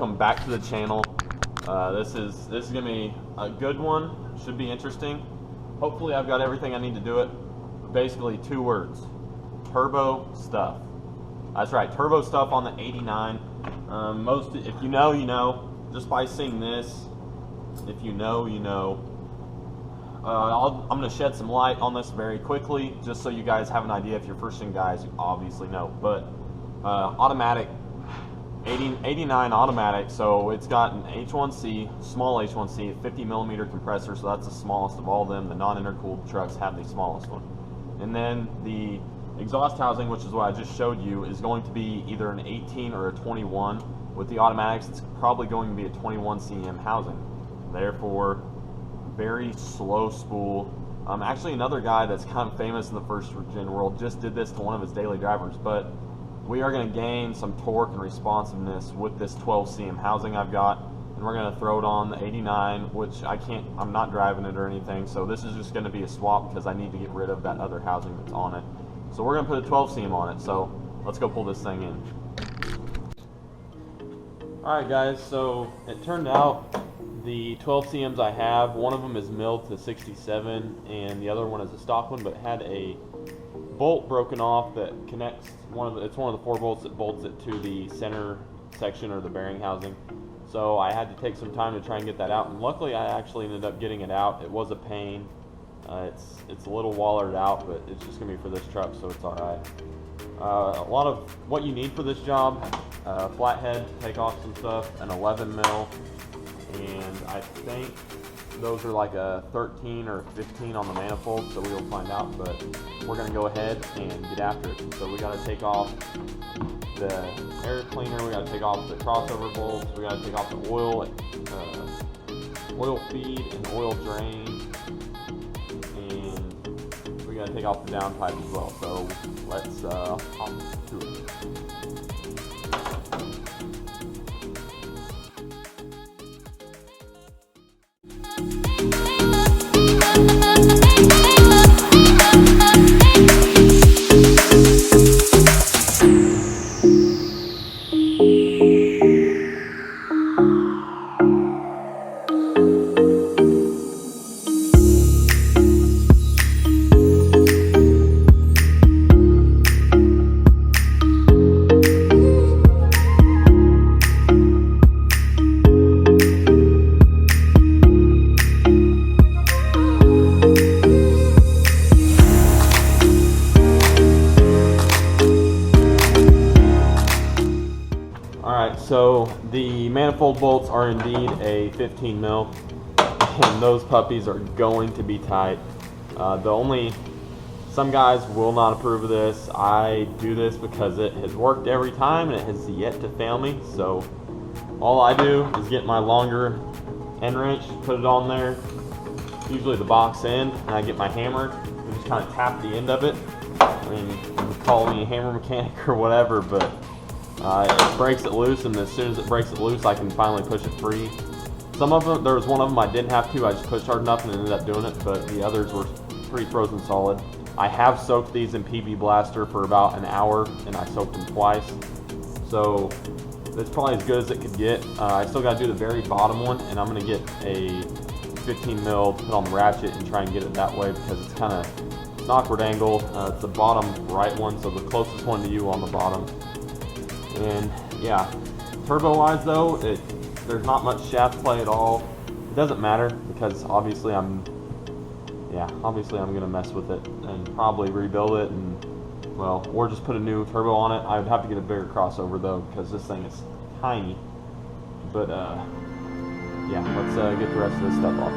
welcome back to the channel. This is gonna be a good one. Should be interesting. Hopefully I've got everything I need to do it. Basically 2 words: turbo stuff. That's right, turbo stuff on the 89. If you know, you know. Just by seeing this, if you know, you know. I'm going to shed some light on this very quickly, just so you guys have an idea. If you're first-gen guys, you obviously know. But automatic, 89 automatic, so it's got an H1C, small H1C, 50 millimeter compressor, so that's the smallest of all of them. The non-intercooled trucks have the smallest one. And then the exhaust housing, which is what I just showed you, is going to be either an 18 or a 21. With the automatics, it's probably going to be a 21 cm housing. Therefore, very slow spool. Actually, another guy that's kind of famous in the first-gen world just did this to one of his daily drivers, but we are going to gain some torque and responsiveness with this 12 cm housing I've got, and we're going to throw it on the 89, which I'm not driving it or anything, so this is just going to be a swap because I need to get rid of that other housing that's on it. So we're going to put a 12 cm on it, so let's go pull this thing in. Alright guys, so it turned out the 12 cms I have, one of them is milled to 67 and the other one is a stock one, but it had a bolt broken off that connects it's one of the 4 bolts that bolts it to the center section or the bearing housing. So I had to take some time to try and get that out, and luckily I actually ended up getting it out. It was a pain. It's a little wallered out, but it's just gonna be for this truck, so it's alright. A lot of what you need for this job: flathead, take off some stuff, an 11 mil, and I think those are like a 13 or 15 on the manifold, so we'll find out, but we're going to go ahead and get after it. So we got to take off the air cleaner, we got to take off the crossover bolts, we got to take off the oil feed and oil drain, and we got to take off the downpipe as well. So let's hop to it. So the manifold bolts are indeed a 15 mil, and those puppies are going to be tight. Some guys will not approve of this. I do this because it has worked every time and it has yet to fail me. So all I do is get my longer end wrench, put it on there, usually the box end, and I get my hammer and just kind of tap the end of it. I mean, you can call me a hammer mechanic or whatever, but it breaks it loose, and as soon as it breaks it loose, I can finally push it free. Some of them, there was one of them I didn't have to. I just pushed hard enough and ended up doing it, but the others were pretty frozen solid. I have soaked these in PB Blaster for about an hour, and I soaked them twice. So that's probably as good as it could get. I still got to do the very bottom one, and I'm going to get a 15 mil to put on the ratchet and try and get it that way because it's kind of an awkward angle. It's the bottom right one, so the closest one to you on the bottom. And yeah, turbo wise though, there's not much shaft play at all. It doesn't matter because obviously I'm gonna mess with it and probably rebuild it, and well, or just put a new turbo on it. I would have to get a bigger crossover though because this thing is tiny. But yeah, let's get the rest of this stuff off.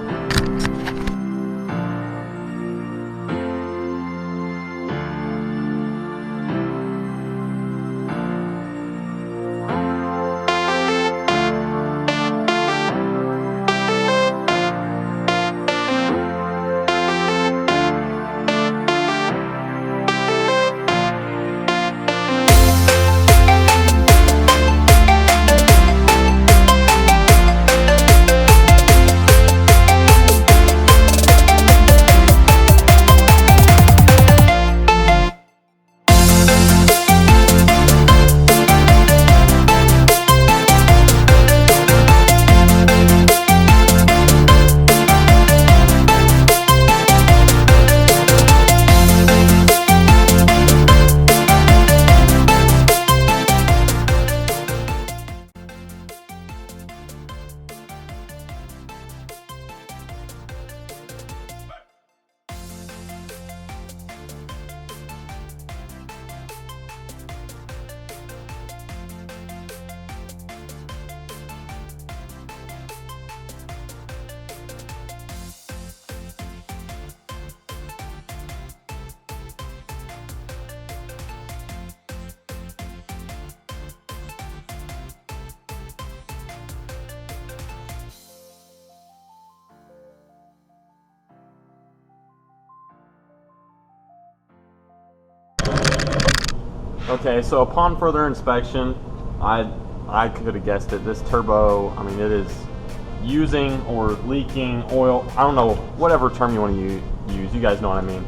Okay, so upon further inspection, I could have guessed it. This turbo, I mean, it is using or leaking oil. I don't know, whatever term you want to use. You guys know what I mean.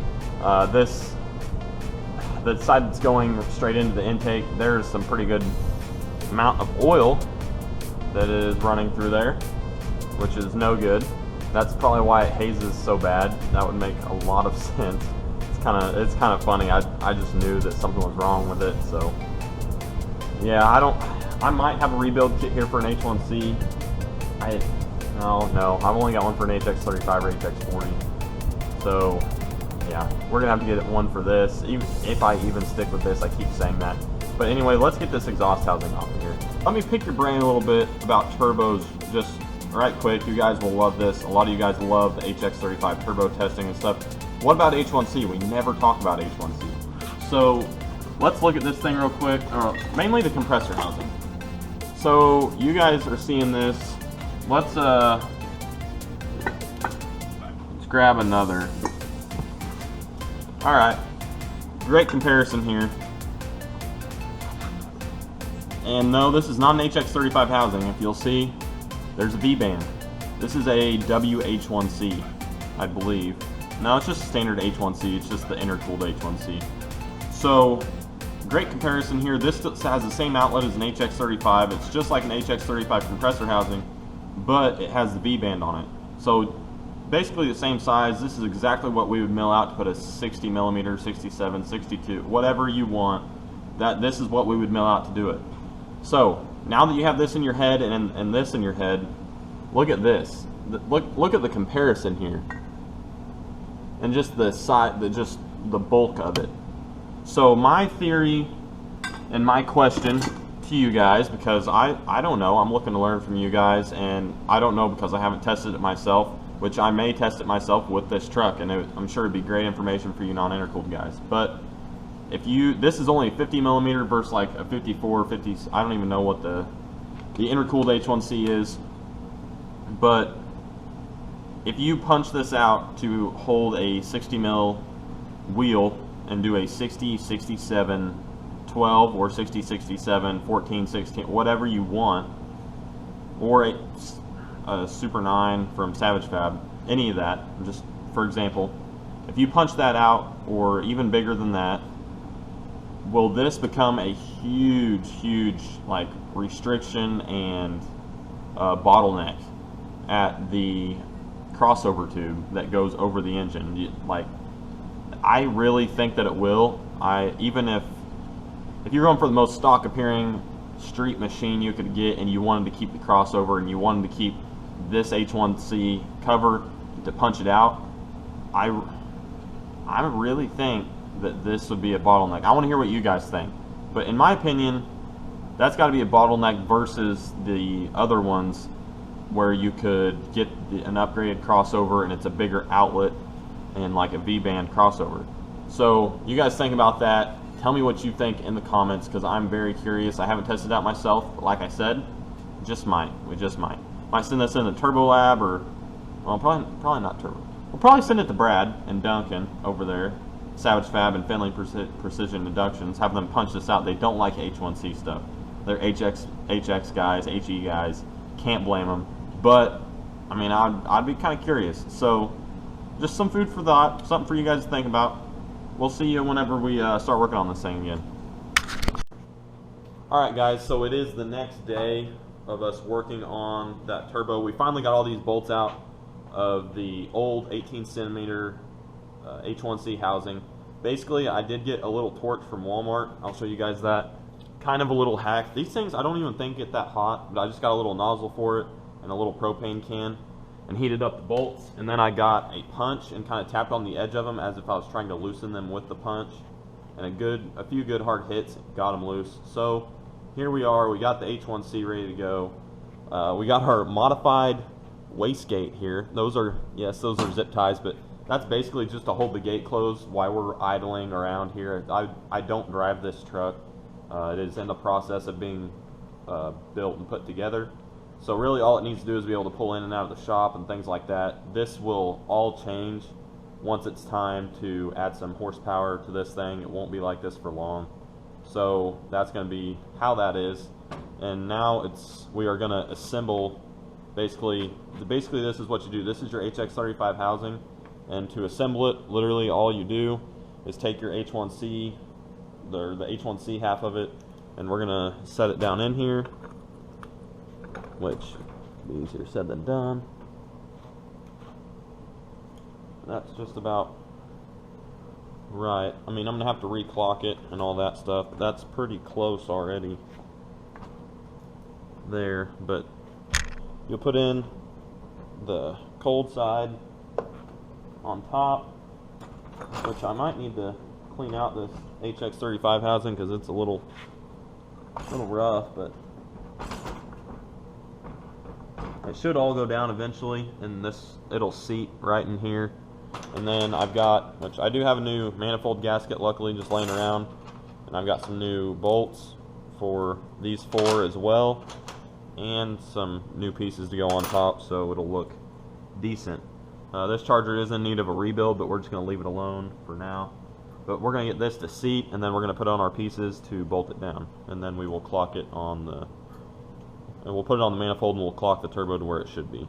The side that's going straight into the intake, there's some pretty good amount of oil that is running through there, which is no good. That's probably why it hazes so bad. That would make a lot of sense. It's kind of funny. I just knew that something was wrong with it. So yeah, I might have a rebuild kit here for an H1C. No, I've only got one for an HX35 or HX40. So yeah, we're gonna have to get one for this. Even if I even stick with this, I keep saying that. But anyway, let's get this exhaust housing off of here. Let me pick your brain a little bit about turbos just right quick. You guys will love this. A lot of you guys love the HX35 turbo testing and stuff. What about H1C? We never talk about H1C. So let's look at this thing real quick. Mainly the compressor housing. So you guys are seeing this. Let's grab another. All right, great comparison here. And no, this is not an HX35 housing. If you'll see, there's a V-band. This is a WH1C, I believe. No, it's just a standard H1C. It's just the intercooled H1C. So, great comparison here. This has the same outlet as an HX35. It's just like an HX35 compressor housing, but it has the V-band on it. So, basically the same size. This is exactly what we would mill out to put a 60 millimeter, 67, 62, whatever you want. This is what we would mill out to do it. So now that you have this in your head and this in your head, look at this. Look at the comparison here, and just the side, just the bulk of it. So my theory and my question to you guys, because I don't know, I'm looking to learn from you guys, and I don't know because I haven't tested it myself, which I may test it myself with this truck, and I'm sure it'd be great information for you non-intercooled guys. But this is only 50 millimeter versus like a 54, 50, I don't even know what the intercooled H1C is. But if you punch this out to hold a 60 mil wheel and do a 60, 67, 12 or 60, 67, 14, 16, whatever you want, or a Super 9 from Savage Fab, any of that, just for example, if you punch that out or even bigger than that, will this become a huge like restriction and bottleneck at the crossover tube that goes over the engine? Like, I really think that it will. Even if you're going for the most stock appearing street machine you could get, and you wanted to keep the crossover and you wanted to keep this H1C cover to punch it out, I really think that this would be a bottleneck. I want to hear what you guys think, but in my opinion, that's got to be a bottleneck versus the other ones where you could get an upgraded crossover and it's a bigger outlet and like a V-band crossover. So you guys think about that. Tell me what you think in the comments, because I'm very curious. I haven't tested it out myself, but like I said, we just might send this in the Turbo Lab, or well, probably not Turbo. We'll probably send it to Brad and Duncan over there, Savage Fab and Finley Precision Inductions, have them punch this out. They don't like H1C stuff. They're HX guys, HE guys. Can't blame them. But I mean, I'd be kind of curious. So just some food for thought, something for you guys to think about. We'll see you whenever we start working on this thing again. Alright guys, so it is the next day of us working on that turbo. We finally got all these bolts out of the old 18 centimeter H1C housing. Basically, I did get a little torch from Walmart. I'll show you guys that. Kind of a little hack. These things I don't even think get that hot, but I just got a little nozzle for it and a little propane can and heated up the bolts, and then I got a punch and kind of tapped on the edge of them as if I was trying to loosen them with the punch, and a few good hard hits got them loose. So here we are. We got the H1C ready to go. We got our modified wastegate here. Those are zip ties, but that's basically just to hold the gate closed while we're idling around here. I don't drive this truck. It is in the process of being built and put together. So really all it needs to do is be able to pull in and out of the shop and things like that. This will all change once it's time to add some horsepower to this thing. It won't be like this for long. So that's going to be how that is. And now we are going to assemble. Basically this is what you do. This is your HX35 housing, and to assemble it, literally all you do is take your H1C, the H1C half of it, and we're going to set it down in here, which be easier said than done. That's just about right. I mean, I'm going to have to reclock it and all that stuff, but that's pretty close already there. But you'll put in the cold side on top, which I might need to clean out this HX35 housing because it's a little rough, but it should all go down eventually, and it'll seat right in here. And then I've got, which I do have a new manifold gasket luckily just laying around, and I've got some new bolts for these 4 as well, and some new pieces to go on top so it'll look decent. This charger is in need of a rebuild, but we're just going to leave it alone for now. But we're going to get this to seat, and then we're going to put on our pieces to bolt it down, and then we will clock it on the, and we'll put it on the manifold, and we'll clock the turbo to where it should be.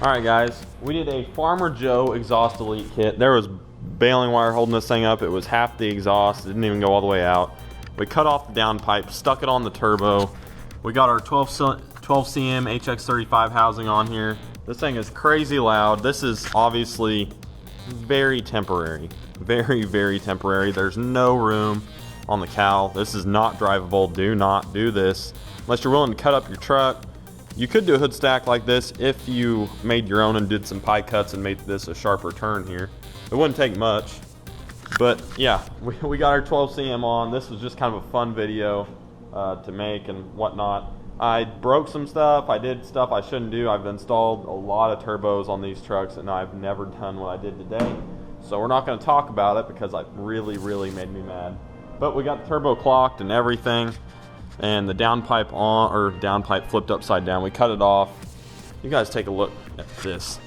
Alright guys, we did a Farmer Joe exhaust elite kit. There was baling wire holding this thing up. It was half the exhaust. It didn't even go all the way out. We cut off the downpipe, stuck it on the turbo. We got our 12 cm HX35 housing on here. This thing is crazy loud. This is obviously very temporary. Very, very temporary. There's no room on the cowl. This is not drivable. Do not do this unless you're willing to cut up your truck. You could do a hood stack like this if you made your own and did some pie cuts and made this a sharper turn here. It wouldn't take much. But yeah, we got our 12 cm on. This was just kind of a fun video to make and whatnot. I broke some stuff. I did stuff I shouldn't do. I've installed a lot of turbos on these trucks and I've never done what I did today. So we're not going to talk about it because it really, really made me mad. But we got the turbo clocked and everything. And the downpipe on, or downpipe flipped upside down. We cut it off. You guys take a look at this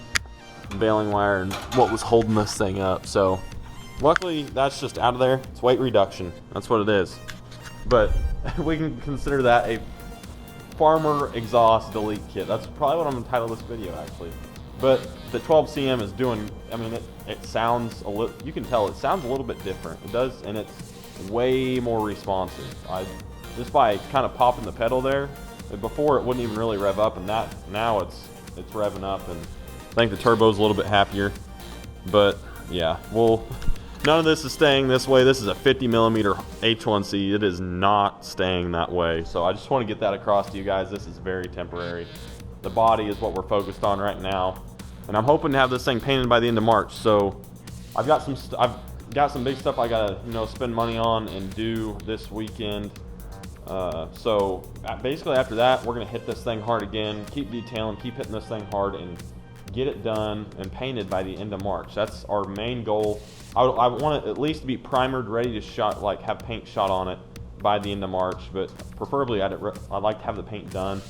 baling wire and what was holding this thing up. So luckily that's just out of there. It's weight reduction. That's what it is. but we can consider that a farmer exhaust delete kit. That's probably what I'm going to title this video, actually. But the 12CM is doing, I mean, it sounds a little, you can tell it sounds a little bit different. It does, and it's way more responsive. Just by kind of popping the pedal there, before it wouldn't even really rev up, and now it's revving up, and I think the turbo's a little bit happier. But yeah, well, none of this is staying this way. This is a 50mm H1C. It is not staying that way. So I just want to get that across to you guys. This is very temporary. The body is what we're focused on right now, and I'm hoping to have this thing painted by the end of March. So I've got some big stuff I gotta spend money on and do this weekend. So basically after that, we're gonna hit this thing hard again, keep detailing, keep hitting this thing hard, and get it done and painted by the end of March. That's our main goal. I want it at least to be primered, ready to have paint shot on it by the end of March, but preferably I'd like to have the paint done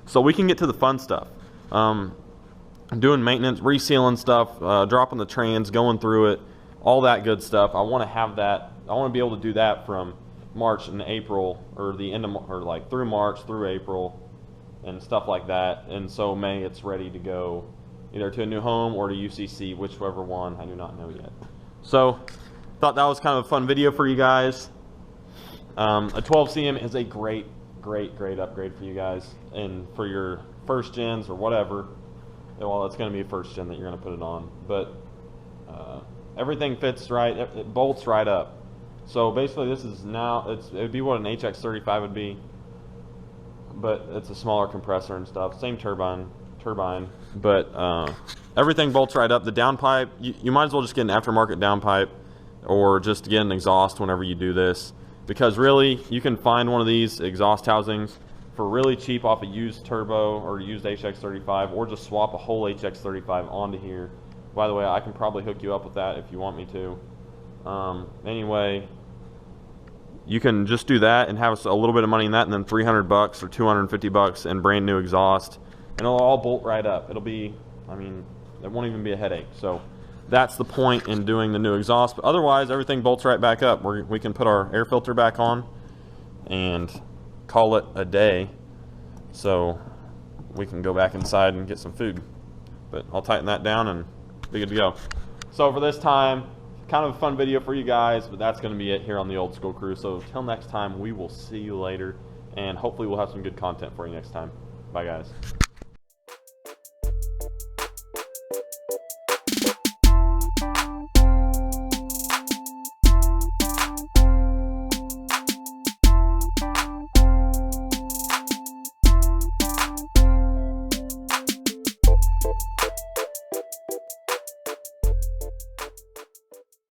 so we can get to the fun stuff. Doing maintenance, resealing stuff, dropping the trans, going through it, all that good stuff. I want to have that. I want to be able to do that from March and April, or the end of, or like through March through April, and stuff like that. And so May it's ready to go either to a new home or to UCC, whichever one, I do not know yet. So thought that was kind of a fun video for you guys. A 12CM is a great upgrade for you guys, and for your first gens or whatever. Well, it's going to be a first gen that you're going to put it on, but everything fits right. It bolts right up. So basically, this is now it would be what an HX35 would be, but it's a smaller compressor and stuff. Same turbine, but everything bolts right up. The downpipe, you might as well just get an aftermarket downpipe, or just get an exhaust whenever you do this, because really you can find one of these exhaust housings for really cheap off a used turbo or used HX35, or just swap a whole HX35 onto here. By the way, I can probably hook you up with that if you want me to. Anyway, you can just do that and have a little bit of money in that, and then $300 or $250 and brand new exhaust, and it'll all bolt right up. It'll be, I mean, it won't even be a headache. So that's the point in doing the new exhaust. But otherwise, everything bolts right back up. We can put our air filter back on and call it a day, so we can go back inside and get some food. But I'll tighten that down and be good to go. So for this time, kind of a fun video for you guys, but that's going to be it here on the Old School Crew. So till next time, we will see you later, and hopefully we'll have some good content for you next time. Bye guys.